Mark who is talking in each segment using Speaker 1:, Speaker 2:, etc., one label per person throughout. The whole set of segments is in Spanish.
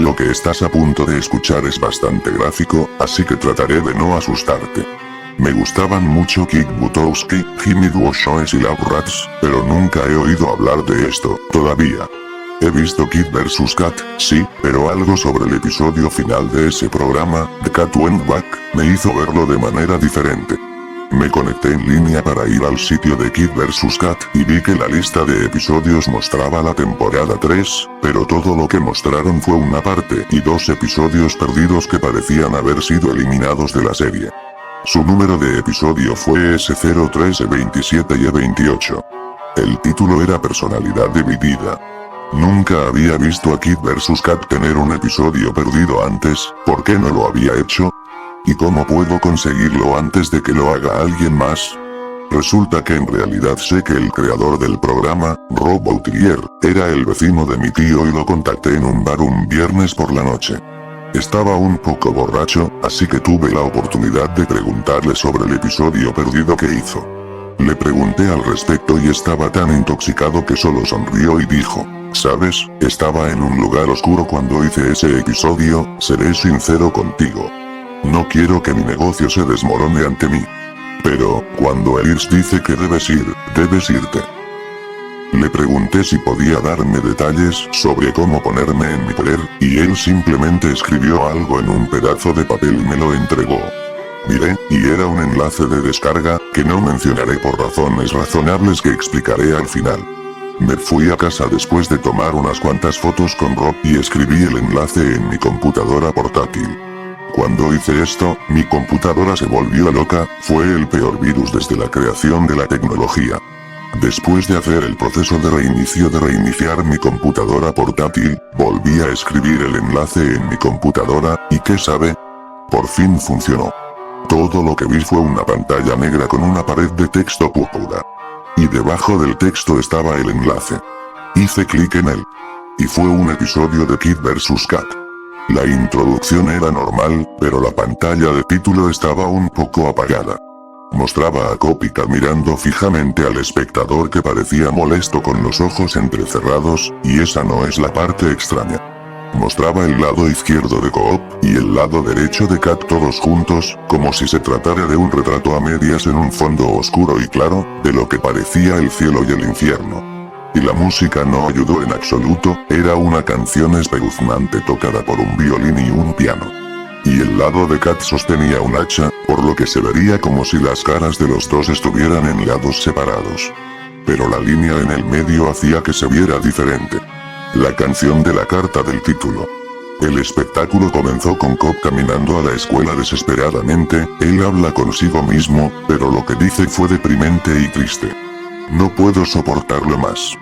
Speaker 1: Lo que estás a punto de escuchar es bastante gráfico, así que trataré de no asustarte. Me gustaban mucho Kick Buttowski, Jimmy Duoshoes y Lab Rats, pero nunca he oído hablar de esto, todavía. He visto Kid vs Kat, sí, pero algo sobre el episodio final de ese programa, The Cat Went Back, me hizo verlo de manera diferente. Me conecté en línea para ir al sitio de Kid vs Kat y vi que la lista de episodios mostraba la temporada 3, pero todo lo que mostraron fue una parte y 2 episodios perdidos que parecían haber sido eliminados de la serie. Su número de episodio fue S03, E27 y E28. El título era Personalidad dividida. Nunca había visto a Kid vs Kat tener un episodio perdido antes, ¿por qué no lo había hecho? ¿Y cómo puedo conseguirlo antes de que lo haga alguien más? Resulta que en realidad sé que el creador del programa, Rob Boutilier, era el vecino de mi tío y lo contacté en un bar un viernes por la noche. Estaba un poco borracho, así que tuve la oportunidad de preguntarle sobre el episodio perdido que hizo. Le pregunté al respecto y estaba tan intoxicado que solo sonrió y dijo, ¿sabes? Estaba en un lugar oscuro cuando hice ese episodio, seré sincero contigo. No quiero que mi negocio se desmorone ante mí. Pero, cuando Elirs dice que debes irte. Le pregunté si podía darme detalles sobre cómo ponerme en mi poder, y él simplemente escribió algo en un pedazo de papel y me lo entregó. Miré, y era un enlace de descarga, que no mencionaré por razones razonables que explicaré al final. Me fui a casa después de tomar unas cuantas fotos con Rob y escribí el enlace en mi computadora portátil. Cuando hice esto, mi computadora se volvió loca, fue el peor virus desde la creación de la tecnología. Después de hacer el proceso de reiniciar mi computadora portátil, volví a escribir el enlace en mi computadora, y ¿qué sabe? Por fin funcionó. Todo lo que vi fue una pantalla negra con una pared de texto púrpura. Y debajo del texto estaba el enlace. Hice clic en él. Y fue un episodio de Kid vs Kat. La introducción era normal, pero la pantalla de título estaba un poco apagada. Mostraba a Coop y Kat mirando fijamente al espectador que parecía molesto con los ojos entrecerrados, y esa no es la parte extraña. Mostraba el lado izquierdo de Coop y el lado derecho de Kat todos juntos, como si se tratara de un retrato a medias en un fondo oscuro y claro, de lo que parecía el cielo y el infierno. Y la música no ayudó en absoluto, era una canción espeluznante tocada por un violín y un piano. Y el lado de Kat sostenía un hacha, por lo que se vería como si las caras de los dos estuvieran en lados separados. Pero la línea en el medio hacía que se viera diferente. La canción de la carta del título. El espectáculo comenzó con Coop caminando a la escuela desesperadamente, él habla consigo mismo, pero lo que dice fue deprimente y triste. No puedo soportarlo más.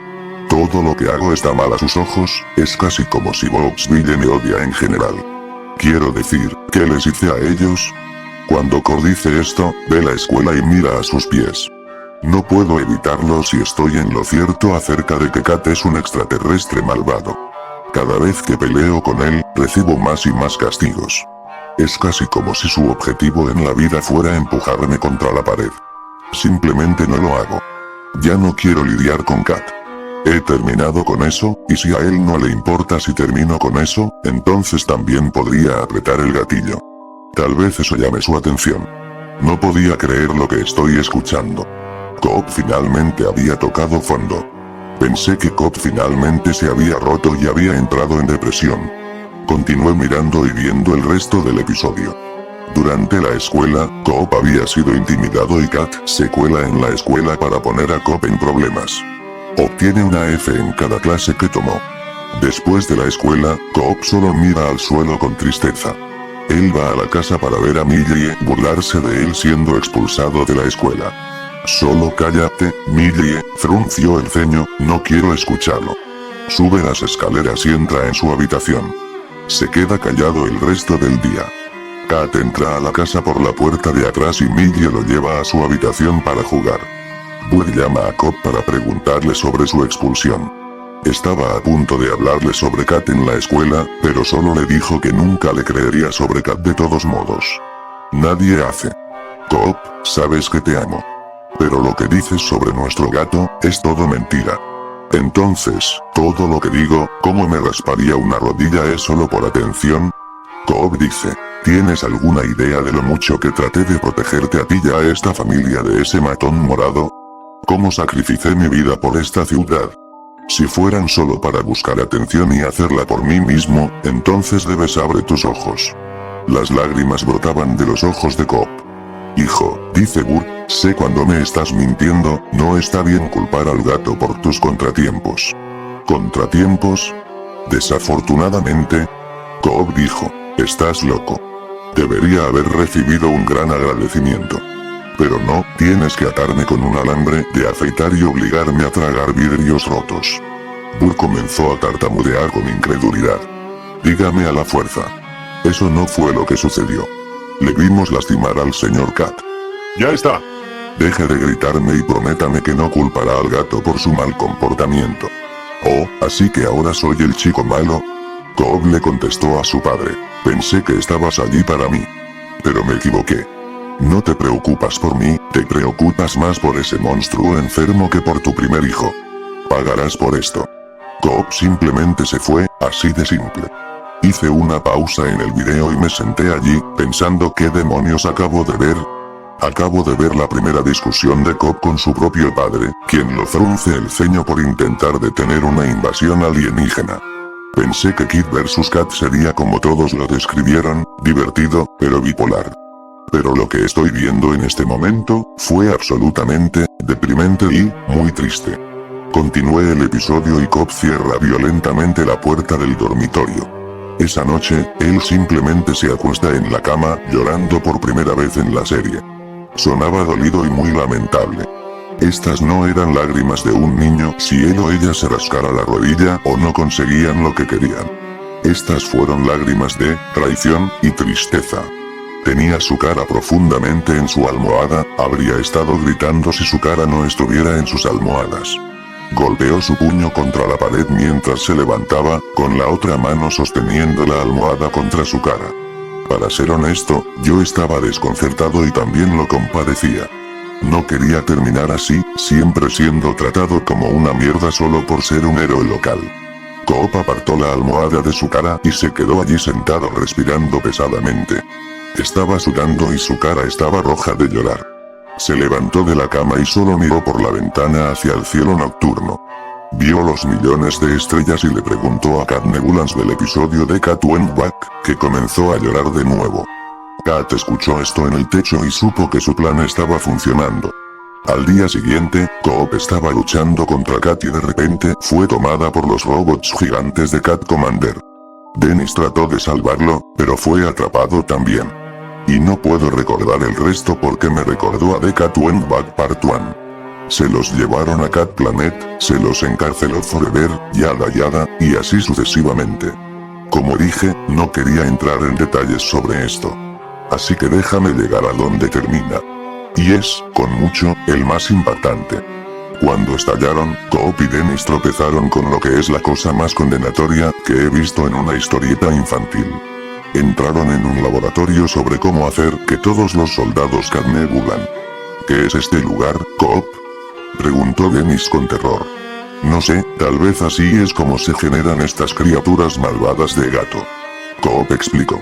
Speaker 1: Todo lo que hago está mal a sus ojos, es casi como si Boxville me odia en general. Quiero decir, ¿qué les hice a ellos? Cuando Coop dice esto, ve la escuela y mira a sus pies. No puedo evitarlo si estoy en lo cierto acerca de que Kat es un extraterrestre malvado. Cada vez que peleo con él, recibo más y más castigos. Es casi como si su objetivo en la vida fuera empujarme contra la pared. Simplemente no lo hago. Ya no quiero lidiar con Kat. He terminado con eso, y si a él no le importa si termino con eso, entonces también podría apretar el gatillo. Tal vez eso llame su atención. No podía creer lo que estoy escuchando. Coop finalmente había tocado fondo. Pensé que Coop finalmente se había roto y había entrado en depresión. Continué mirando y viendo el resto del episodio. Durante la escuela, Coop había sido intimidado y Kat se cuela en la escuela para poner a Coop en problemas. Obtiene una F en cada clase que tomó. Después de la escuela, Coop solo mira al suelo con tristeza. Él va a la casa para ver a Millie burlarse de él siendo expulsado de la escuela. Solo cállate, Millie, frunció el ceño, no quiero escucharlo. Sube las escaleras y entra en su habitación. Se queda callado el resto del día. Kat entra a la casa por la puerta de atrás y Millie lo lleva a su habitación para jugar. Bud llama a Coop para preguntarle sobre su expulsión. Estaba a punto de hablarle sobre Kat en la escuela, pero solo le dijo que nunca le creería sobre Kat de todos modos. Nadie hace. Coop, sabes que te amo. Pero lo que dices sobre nuestro gato, es todo mentira. Entonces, todo lo que digo, cómo me rasparía una rodilla es solo por atención. Coop dice, ¿tienes alguna idea de lo mucho que traté de protegerte a ti y a esta familia de ese matón morado? ¿Cómo sacrificé mi vida por esta ciudad? Si fueran solo para buscar atención y hacerla por mí mismo, entonces debes abrir tus ojos. Las lágrimas brotaban de los ojos de Coop. Hijo, dice Burt, sé cuando me estás mintiendo, no está bien culpar al gato por tus contratiempos. ¿Contratiempos? Desafortunadamente, Coop dijo, estás loco. Debería haber recibido un gran agradecimiento. Pero no, tienes que atarme con un alambre de afeitar y obligarme a tragar vidrios rotos. Burt comenzó a tartamudear con incredulidad. Dígame a la fuerza. Eso no fue lo que sucedió. Le vimos lastimar al señor Cat.
Speaker 2: Ya está.
Speaker 1: Deje de gritarme y prométame que no culpará al gato por su mal comportamiento. Oh, así que ahora soy el chico malo. Coop le contestó a su padre. Pensé que estabas allí para mí. Pero me equivoqué. No te preocupas por mí, te preocupas más por ese monstruo enfermo que por tu primer hijo. Pagarás por esto. Coop simplemente se fue, así de simple. Hice una pausa en el video y me senté allí, pensando qué demonios acabo de ver. Acabo de ver la primera discusión de Coop con su propio padre, quien lo frunce el ceño por intentar detener una invasión alienígena. Pensé que Kid vs Kat sería como todos lo describieron, divertido, pero bipolar. Pero lo que estoy viendo en este momento, fue absolutamente, deprimente y, muy triste. Continué el episodio y Coop cierra violentamente la puerta del dormitorio. Esa noche, él simplemente se acuesta en la cama, llorando por primera vez en la serie. Sonaba dolido y muy lamentable. Estas no eran lágrimas de un niño si él o ella se rascara la rodilla o no conseguían lo que querían. Estas fueron lágrimas de traición y tristeza. Tenía su cara profundamente en su almohada, habría estado gritando si su cara no estuviera en sus almohadas. Golpeó su puño contra la pared mientras se levantaba, con la otra mano sosteniendo la almohada contra su cara. Para ser honesto, yo estaba desconcertado y también lo compadecía. No quería terminar así, siempre siendo tratado como una mierda solo por ser un héroe local. Coop apartó la almohada de su cara y se quedó allí sentado respirando pesadamente. Estaba sudando y su cara estaba roja de llorar. Se levantó de la cama y solo miró por la ventana hacia el cielo nocturno. Vio los millones de estrellas y le preguntó a Cat Nebulans del episodio de Cat Went Back, que comenzó a llorar de nuevo. Cat escuchó esto en el techo y supo que su plan estaba funcionando. Al día siguiente, Coop estaba luchando contra Cat y de repente fue tomada por los robots gigantes de Cat Commander. Dennis trató de salvarlo, pero fue atrapado también. Y no puedo recordar el resto porque me recordó a The Cat Went Back Part 1. Se los llevaron a Cat Planet, se los encarceló Forever, yada, y así sucesivamente. Como dije, no quería entrar en detalles sobre esto. Así que déjame llegar a donde termina. Y es, con mucho, el más impactante. Cuando estallaron, Coop y Dennis tropezaron con lo que es la cosa más condenatoria que he visto en una historieta infantil. Entraron en un laboratorio sobre cómo hacer que todos los soldados Cat Nebulan. ¿Qué es este lugar, Coop? Preguntó Dennis con terror. No sé, tal vez así es como se generan estas criaturas malvadas de gato. Coop explicó.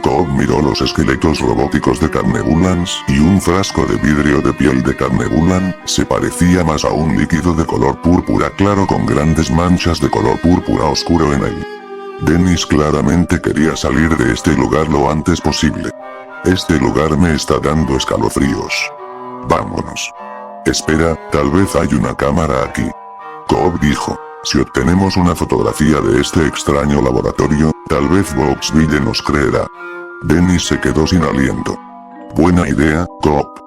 Speaker 1: Coop miró los esqueletos robóticos de Cat Nebulans y un frasco de vidrio de piel de Cat Nebulan se parecía más a un líquido de color púrpura claro con grandes manchas de color púrpura oscuro en él. Dennis claramente quería salir de este lugar lo antes posible. Este lugar me está dando escalofríos. Vámonos. Espera, tal vez hay una cámara aquí. Coop dijo, si obtenemos una fotografía de este extraño laboratorio, tal vez Boxville nos creerá. Dennis se quedó sin aliento. Buena idea, Coop.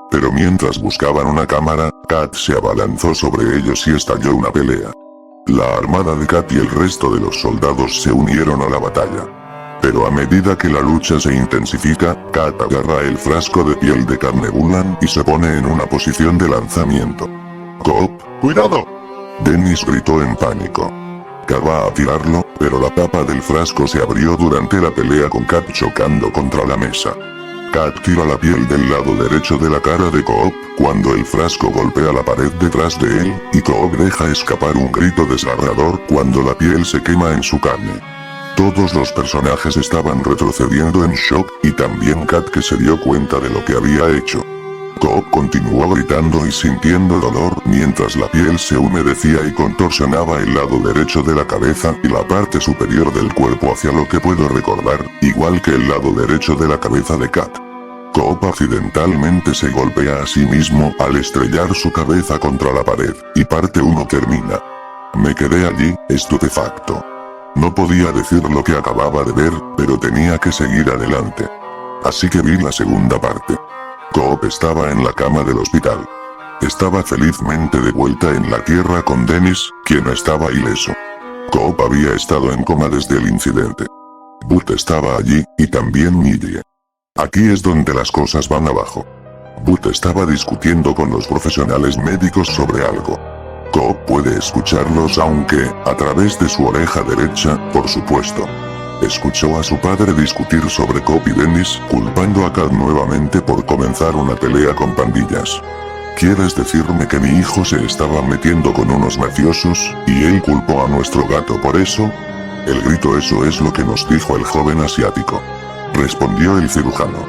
Speaker 1: Pero mientras buscaban una cámara, Kat se abalanzó sobre ellos y estalló una pelea. La armada de Kat y el resto de los soldados se unieron a la batalla. Pero a medida que la lucha se intensifica, Kat agarra el frasco de piel de Cat Nebulan y se pone en una posición de lanzamiento. Coop,
Speaker 2: ¡cuidado!
Speaker 1: Dennis gritó en pánico. Kat va a tirarlo, pero la tapa del frasco se abrió durante la pelea con Kat chocando contra la mesa. Kat tira la piel del lado derecho de la cara de Coop, cuando el frasco golpea la pared detrás de él, y Coop deja escapar un grito desgarrador cuando la piel se quema en su carne. Todos los personajes estaban retrocediendo en shock, y también Kat, que se dio cuenta de lo que había hecho. Coop continuó gritando y sintiendo dolor mientras la piel se humedecía y contorsionaba el lado derecho de la cabeza y la parte superior del cuerpo hacia lo que puedo recordar, igual que el lado derecho de la cabeza de Kat. Coop accidentalmente se golpea a sí mismo al estrellar su cabeza contra la pared, y parte 1 termina. Me quedé allí, estupefacto. No podía decir lo que acababa de ver, pero tenía que seguir adelante. Así que vi la segunda parte. Coop estaba en la cama del hospital. Estaba felizmente de vuelta en la tierra con Dennis, quien estaba ileso. Coop había estado en coma desde el incidente. Burt estaba allí, y también Millie. Aquí es donde las cosas van abajo. Burt estaba discutiendo con los profesionales médicos sobre algo. Coop puede escucharlos aunque, a través de su oreja derecha, por supuesto. Escuchó a su padre discutir sobre Coop y Dennis, culpando a Kat nuevamente por comenzar una pelea con pandillas. ¿Quieres decirme que mi hijo se estaba metiendo con unos mafiosos, y él culpó a nuestro gato por eso? El grito eso es lo que nos dijo el joven asiático. Respondió el cirujano.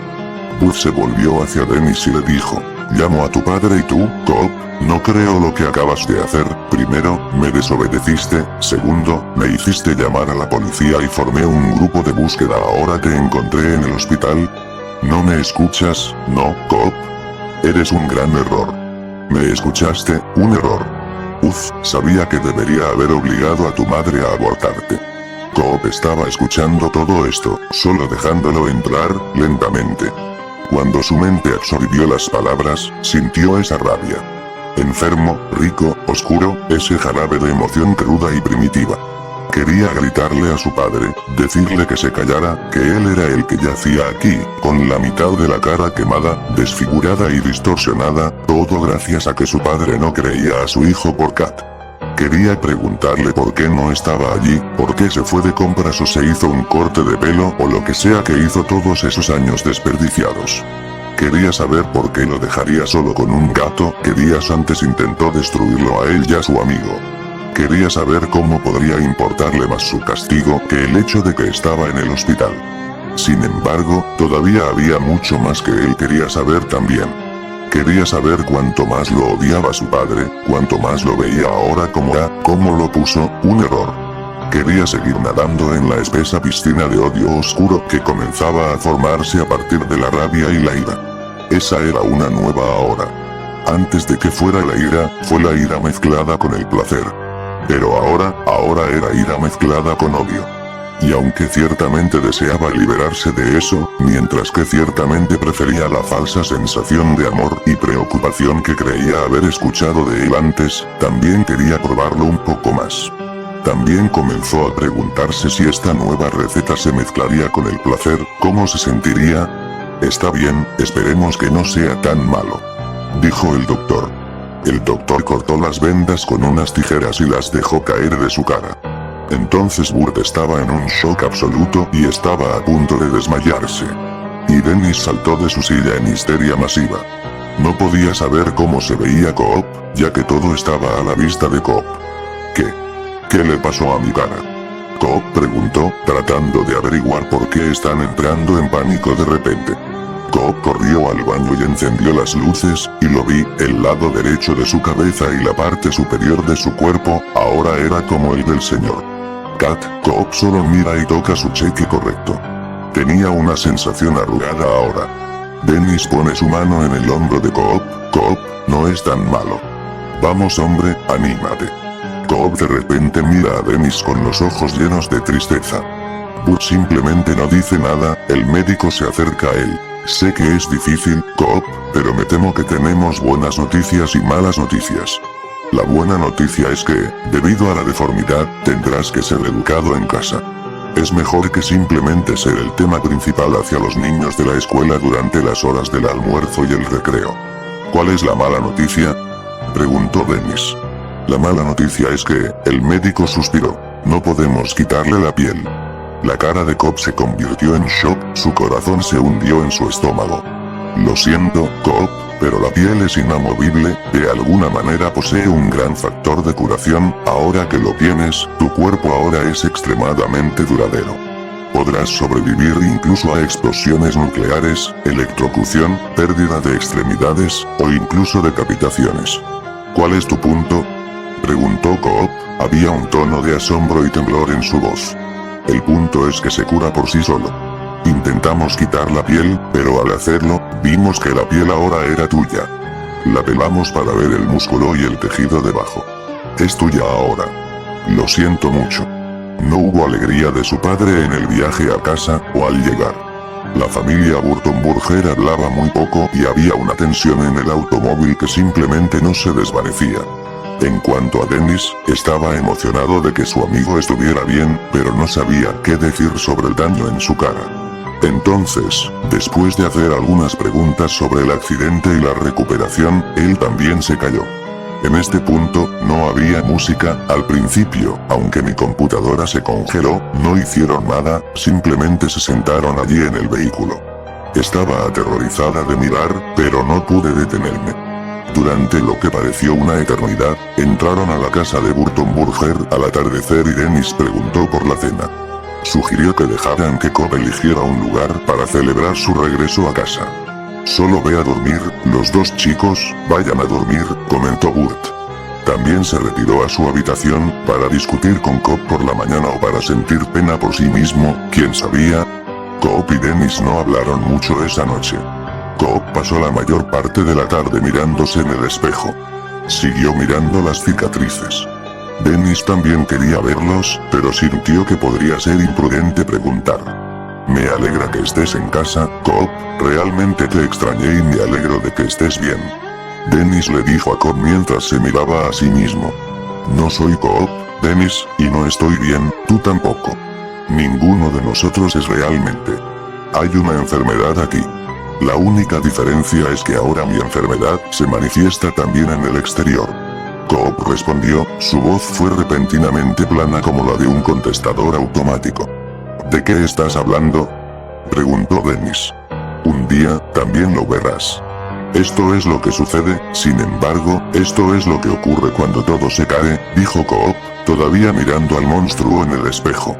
Speaker 1: Burt se volvió hacia Dennis y le dijo, llamo a tu padre y tú, Coop, no creo lo que acabas de hacer, primero, me desobedeciste, segundo, me hiciste llamar a la policía y formé un grupo de búsqueda ahora te encontré en el hospital. ¿No me escuchas, no, Coop? Eres un gran error. ¿Me escuchaste? Un error. Sabía que debería haber obligado a tu madre a abortarte. Coop estaba escuchando todo esto, solo dejándolo entrar, lentamente. Cuando su mente absorbió las palabras, sintió esa rabia. Enfermo, rico, oscuro, ese jarabe de emoción cruda y primitiva. Quería gritarle a su padre, decirle que se callara, que él era el que yacía aquí, con la mitad de la cara quemada, desfigurada y distorsionada, todo gracias a que su padre no creía a su hijo por Kat. Quería preguntarle por qué no estaba allí, por qué se fue de compras o se hizo un corte de pelo o lo que sea que hizo todos esos años desperdiciados. Quería saber por qué lo dejaría solo con un gato que días antes intentó destruirlo a él y a su amigo. Quería saber cómo podría importarle más su castigo que el hecho de que estaba en el hospital. Sin embargo, todavía había mucho más que él quería saber también. Quería saber cuánto más lo odiaba su padre, cuánto más lo veía ahora como lo puso, un error. Quería seguir nadando en la espesa piscina de odio oscuro que comenzaba a formarse a partir de la rabia y la ira. Esa era una nueva ahora. Antes de que fuera la ira, fue la ira mezclada con el placer. Pero ahora era ira mezclada con odio. Y aunque ciertamente deseaba liberarse de eso, mientras que ciertamente prefería la falsa sensación de amor y preocupación que creía haber escuchado de él antes, también quería probarlo un poco más. También comenzó a preguntarse si esta nueva receta se mezclaría con el placer, ¿cómo se sentiría? Está bien, esperemos que no sea tan malo, dijo el doctor. El doctor cortó las vendas con unas tijeras y las dejó caer de su cara. Entonces Burt estaba en un shock absoluto y estaba a punto de desmayarse. Y Dennis saltó de su silla en histeria masiva. No podía saber cómo se veía Coop, ya que todo estaba a la vista de Coop. ¿Qué le pasó a mi cara? Coop preguntó, tratando de averiguar por qué están entrando en pánico de repente. Coop corrió al baño y encendió las luces, y lo vi, el lado derecho de su cabeza y la parte superior de su cuerpo, ahora era como el del señor Kat. Coop solo mira y toca su cheque correcto. Tenía una sensación arrugada ahora. Dennis pone su mano en el hombro de Coop. Coop, no es tan malo. Vamos hombre, anímate. Coop de repente mira a Dennis con los ojos llenos de tristeza. Burt simplemente no dice nada, el médico se acerca a él. Sé que es difícil, Coop, pero me temo que tenemos buenas noticias y malas noticias. La buena noticia es que, debido a la deformidad, tendrás que ser educado en casa. Es mejor que simplemente ser el tema principal hacia los niños de la escuela durante las horas del almuerzo y el recreo. ¿Cuál es la mala noticia?, preguntó Dennis. La mala noticia es que, el médico suspiró, no podemos quitarle la piel. La cara de Coop se convirtió en shock, su corazón se hundió en su estómago. Lo siento, Coop, pero la piel es inamovible, de alguna manera posee un gran factor de curación, ahora que lo tienes, tu cuerpo ahora es extremadamente duradero. Podrás sobrevivir incluso a explosiones nucleares, electrocución, pérdida de extremidades, o incluso decapitaciones. ¿Cuál es tu punto?, preguntó Coop. Había un tono de asombro y temblor en su voz. El punto es que se cura por sí solo. Intentamos quitar la piel, pero al hacerlo, vimos que la piel ahora era tuya. La pelamos para ver el músculo y el tejido debajo. Es tuya ahora. Lo siento mucho. No hubo alegría de su padre en el viaje a casa, o al llegar. La familia Wurtenburger hablaba muy poco y había una tensión en el automóvil que simplemente no se desvanecía. En cuanto a Dennis, estaba emocionado de que su amigo estuviera bien, pero no sabía qué decir sobre el daño en su cara. Entonces, después de hacer algunas preguntas sobre el accidente y la recuperación, él también se calló. En este punto, no había música, al principio, aunque mi computadora se congeló, no hicieron nada, simplemente se sentaron allí en el vehículo. Estaba aterrorizada de mirar, pero no pude detenerme. Durante lo que pareció una eternidad, entraron a la casa de Wurtenburger al atardecer y Dennis preguntó por la cena. Sugirió que dejaran que Coop eligiera un lugar para celebrar su regreso a casa. Solo ve a dormir, los dos chicos, vayan a dormir, comentó Burt. También se retiró a su habitación, para discutir con Coop por la mañana o para sentir pena por sí mismo, quién sabía. Coop y Dennis no hablaron mucho esa noche. Coop pasó la mayor parte de la tarde mirándose en el espejo. Siguió mirando las cicatrices. Dennis también quería verlos, pero sintió que podría ser imprudente preguntar. Me alegra que estés en casa, Coop, realmente te extrañé y me alegro de que estés bien. Dennis le dijo a Coop mientras se miraba a sí mismo. No soy Coop, Dennis, y no estoy bien, tú tampoco. Ninguno de nosotros es realmente. Hay una enfermedad aquí. La única diferencia es que ahora mi enfermedad se manifiesta también en el exterior. Coop respondió, su voz fue repentinamente plana como la de un contestador automático. ¿De qué estás hablando?, preguntó Dennis. Un día, también lo verás. Esto es lo que sucede, sin embargo, esto es lo que ocurre cuando todo se cae, dijo Coop, todavía mirando al monstruo en el espejo.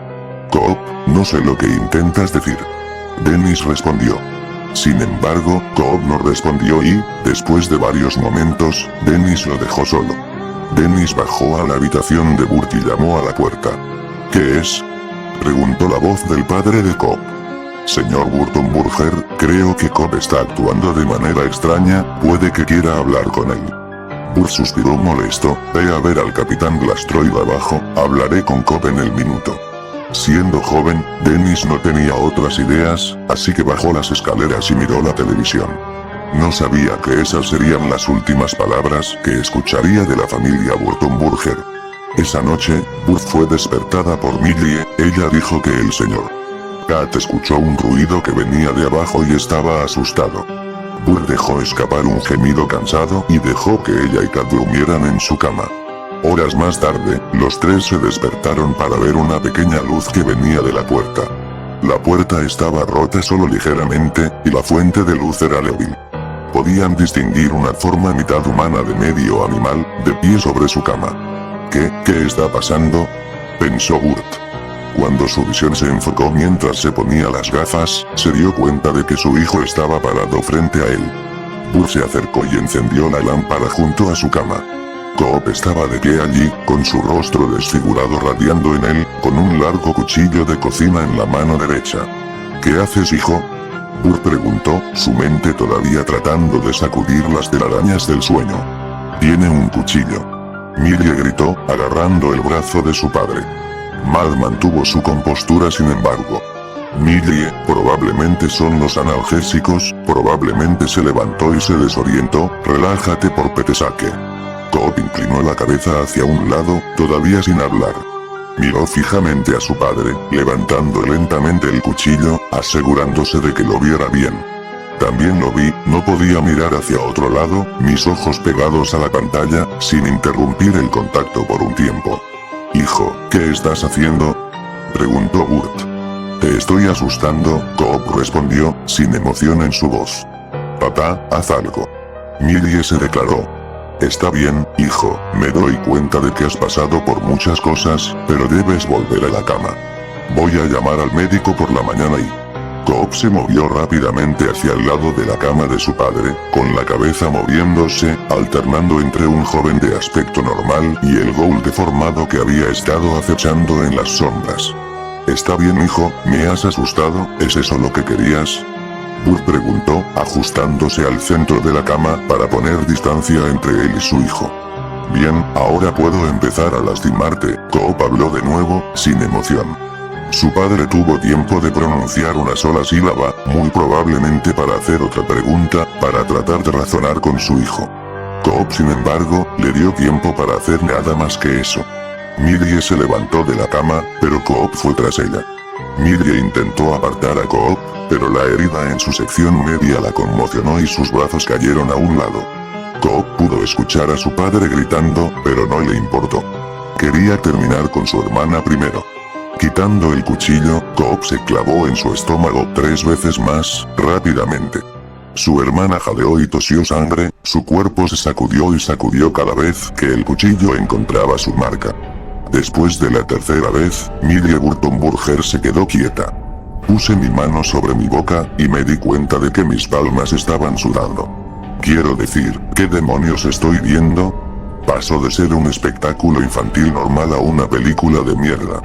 Speaker 1: Coop, no sé lo que intentas decir. Dennis respondió. Sin embargo, Coop no respondió y, después de varios momentos, Dennis lo dejó solo. Dennis bajó a la habitación de Burt y llamó a la puerta. ¿Qué es?, preguntó la voz del padre de Coop. Señor Wurtenburger, creo que Coop está actuando de manera extraña, puede que quiera hablar con él. Burt suspiró molesto, ve a ver al capitán Blastroid abajo, hablaré con Coop en el minuto. Siendo joven, Dennis no tenía otras ideas, así que bajó las escaleras y miró la televisión. No sabía que esas serían las últimas palabras que escucharía de la familia Wurtenburger. Esa noche, Burt fue despertada por Millie, ella dijo que el señor Kat escuchó un ruido que venía de abajo y estaba asustado. Burt dejó escapar un gemido cansado y dejó que ella y Kat durmieran en su cama. Horas más tarde, los tres se despertaron para ver una pequeña luz que venía de la puerta. La puerta estaba rota solo ligeramente, y la fuente de luz era débil. Podían distinguir una forma mitad humana de medio animal, de pie sobre su cama. ¿Qué está pasando?, pensó Burt. Cuando su visión se enfocó mientras se ponía las gafas, se dio cuenta de que su hijo estaba parado frente a él. Burt se acercó y encendió la lámpara junto a su cama. Coop estaba de pie allí, con su rostro desfigurado radiando en él, con un largo cuchillo de cocina en la mano derecha. ¿Qué haces, hijo?, Burt preguntó, su mente todavía tratando de sacudir las telarañas del sueño. Tiene un cuchillo. Millie gritó, agarrando el brazo de su padre. Mal mantuvo su compostura sin embargo. Millie, probablemente son los analgésicos, probablemente se levantó y se desorientó, relájate por Petesake. Coop inclinó la cabeza hacia un lado, todavía sin hablar. Miró fijamente a su padre, levantando lentamente el cuchillo, asegurándose de que lo viera bien. También lo vi, no podía mirar hacia otro lado, mis ojos pegados a la pantalla, sin interrumpir el contacto por un tiempo. Hijo, ¿qué estás haciendo?, preguntó Burt. Te estoy asustando, Coop respondió, sin emoción en su voz. Papá, haz algo. Millie se declaró. Está bien, hijo, me doy cuenta de que has pasado por muchas cosas, pero debes volver a la cama. Voy a llamar al médico por la mañana y... Coop se movió rápidamente hacia el lado de la cama de su padre, con la cabeza moviéndose, alternando entre un joven de aspecto normal y el ghoul deformado que había estado acechando en las sombras. ¿Está bien, hijo? ¿Me has asustado? ¿Es eso lo que querías? Burt preguntó, ajustándose al centro de la cama para poner distancia entre él y su hijo. Bien, ahora puedo empezar a lastimarte, Coop habló de nuevo, sin emoción. Su padre tuvo tiempo de pronunciar una sola sílaba, muy probablemente para hacer otra pregunta, para tratar de razonar con su hijo. Coop, sin embargo, le dio tiempo para hacer nada más que eso. Millie se levantó de la cama, pero Coop fue tras ella. Millie intentó apartar a Coop, pero la herida en su sección media la conmocionó y sus brazos cayeron a un lado. Coop pudo escuchar a su padre gritando, pero no le importó. Quería terminar con su hermana primero. Quitando el cuchillo, Coop se clavó en su estómago 3 veces más, rápidamente. Su hermana jadeó y tosió sangre, su cuerpo se sacudió y sacudió cada vez que el cuchillo encontraba su marca. Después de la tercera vez, Millie Burton Burger se quedó quieta. Puse mi mano sobre mi boca, y me di cuenta de que mis palmas estaban sudando. Quiero decir, ¿qué demonios estoy viendo? Pasó de ser un espectáculo infantil normal a una película de mierda.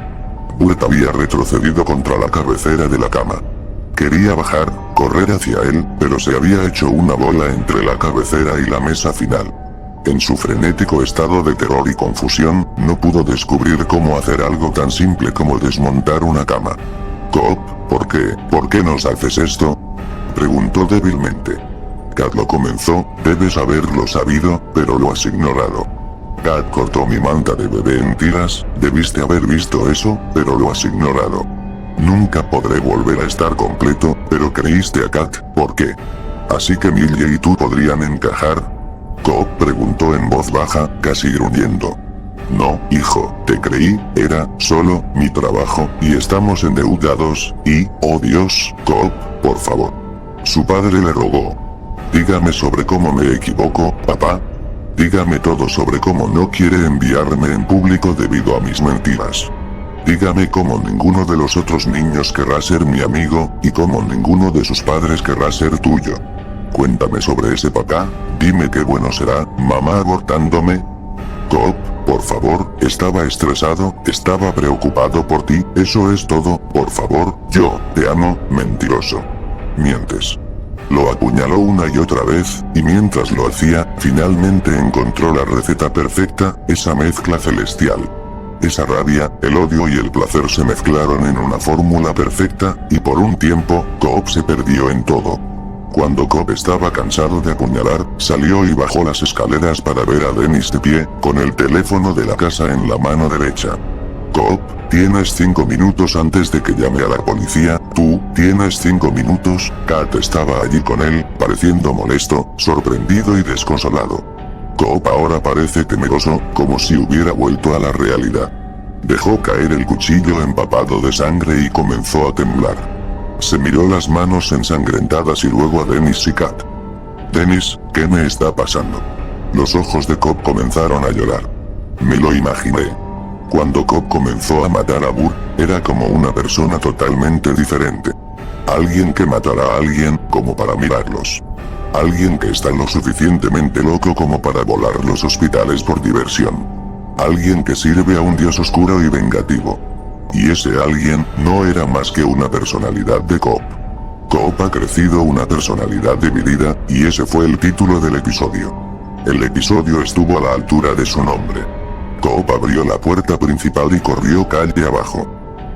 Speaker 1: Burt había retrocedido contra la cabecera de la cama. Quería bajar, correr hacia él, pero se había hecho una bola entre la cabecera y la mesa final. En su frenético estado de terror y confusión, no pudo descubrir cómo hacer algo tan simple como desmontar una cama. Coop, ¿por qué nos haces esto? Preguntó débilmente. Kat lo comenzó, debes haberlo sabido, pero lo has ignorado. Kat cortó mi manta de bebé en tiras, debiste haber visto eso, pero lo has ignorado. Nunca podré volver a estar completo, pero creíste a Kat, ¿por qué? Así que Millie y tú podrían encajar. Coop preguntó en voz baja, casi gruñendo. No, hijo, te creí, era solo mi trabajo, y estamos endeudados, y, oh Dios, Coop, por favor. Su padre le rogó. Dígame sobre cómo me equivoco, papá. Dígame todo sobre cómo no quiere enviarme en público debido a mis mentiras. Dígame cómo ninguno de los otros niños querrá ser mi amigo, y cómo ninguno de sus padres querrá ser tuyo. Cuéntame sobre ese papá, dime qué bueno será, mamá abortándome. Coop, por favor, estaba estresado, estaba preocupado por ti, eso es todo, por favor, yo, te amo, mentiroso. Mientes. Lo apuñaló una y otra vez, y mientras lo hacía, finalmente encontró la receta perfecta, esa mezcla celestial. Esa rabia, el odio y el placer se mezclaron en una fórmula perfecta, y por un tiempo, Coop se perdió en todo. Cuando Coop estaba cansado de apuñalar, salió y bajó las escaleras para ver a Dennis de pie, con el teléfono de la casa en la mano derecha. Coop, tienes 5 minutos antes de que llame a la policía, tú, tienes 5 minutos, Kat estaba allí con él, pareciendo molesto, sorprendido y desconsolado. Coop ahora parece temeroso, como si hubiera vuelto a la realidad. Dejó caer el cuchillo empapado de sangre y comenzó a temblar. Se miró las manos ensangrentadas y luego a Dennis y Kat. Dennis, ¿qué me está pasando? Los ojos de Coop comenzaron a llorar. Me lo imaginé. Cuando Coop comenzó a matar a Burt, era como una persona totalmente diferente. Alguien que matará a alguien, como para mirarlos. Alguien que está lo suficientemente loco como para volar los hospitales por diversión. Alguien que sirve a un dios oscuro y vengativo. Y ese alguien, no era más que una personalidad de Coop. Coop ha crecido una personalidad dividida, y ese fue el título del episodio. El episodio estuvo a la altura de su nombre. Coop abrió la puerta principal y corrió calle abajo.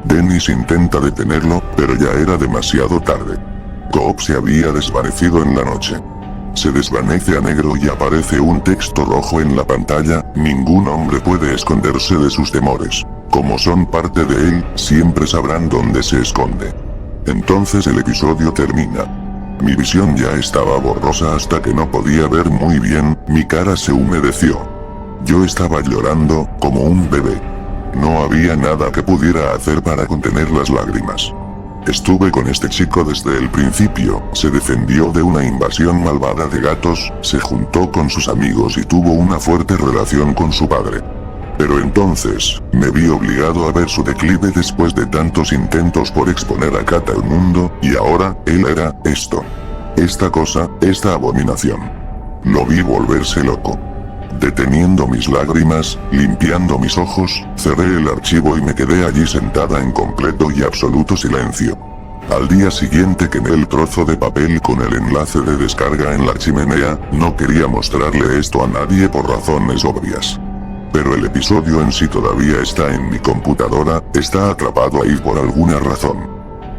Speaker 1: Dennis intenta detenerlo, pero ya era demasiado tarde. Coop se había desvanecido en la noche. Se desvanece a negro y aparece un texto rojo en la pantalla, ningún hombre puede esconderse de sus temores. Como son parte de él, siempre sabrán dónde se esconde. Entonces el episodio termina. Mi visión ya estaba borrosa hasta que no podía ver muy bien, mi cara se humedeció. Yo estaba llorando, como un bebé. No había nada que pudiera hacer para contener las lágrimas. Estuve con este chico desde el principio, se defendió de una invasión malvada de gatos, se juntó con sus amigos y tuvo una fuerte relación con su padre. Pero entonces, me vi obligado a ver su declive después de tantos intentos por exponer a Kat al mundo, y ahora, él era, esto. Esta cosa, esta abominación. Lo vi volverse loco. Deteniendo mis lágrimas, limpiando mis ojos, cerré el archivo y me quedé allí sentada en completo y absoluto silencio. Al día siguiente quemé el trozo de papel con el enlace de descarga en la chimenea, no quería mostrarle esto a nadie por razones obvias. Pero el episodio en sí todavía está en mi computadora, está atrapado ahí por alguna razón.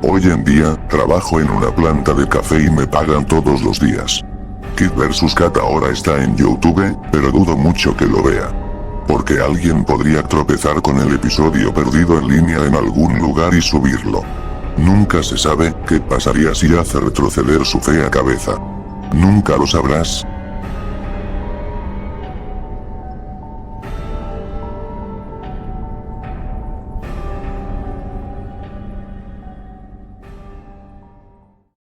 Speaker 1: Hoy en día, trabajo en una planta de café y me pagan todos los días. Kid vs Kat ahora está en YouTube, pero dudo mucho que lo vea. Porque alguien podría tropezar con el episodio perdido en línea en algún lugar y subirlo. Nunca se sabe qué pasaría si hace retroceder su fea cabeza. Nunca lo sabrás,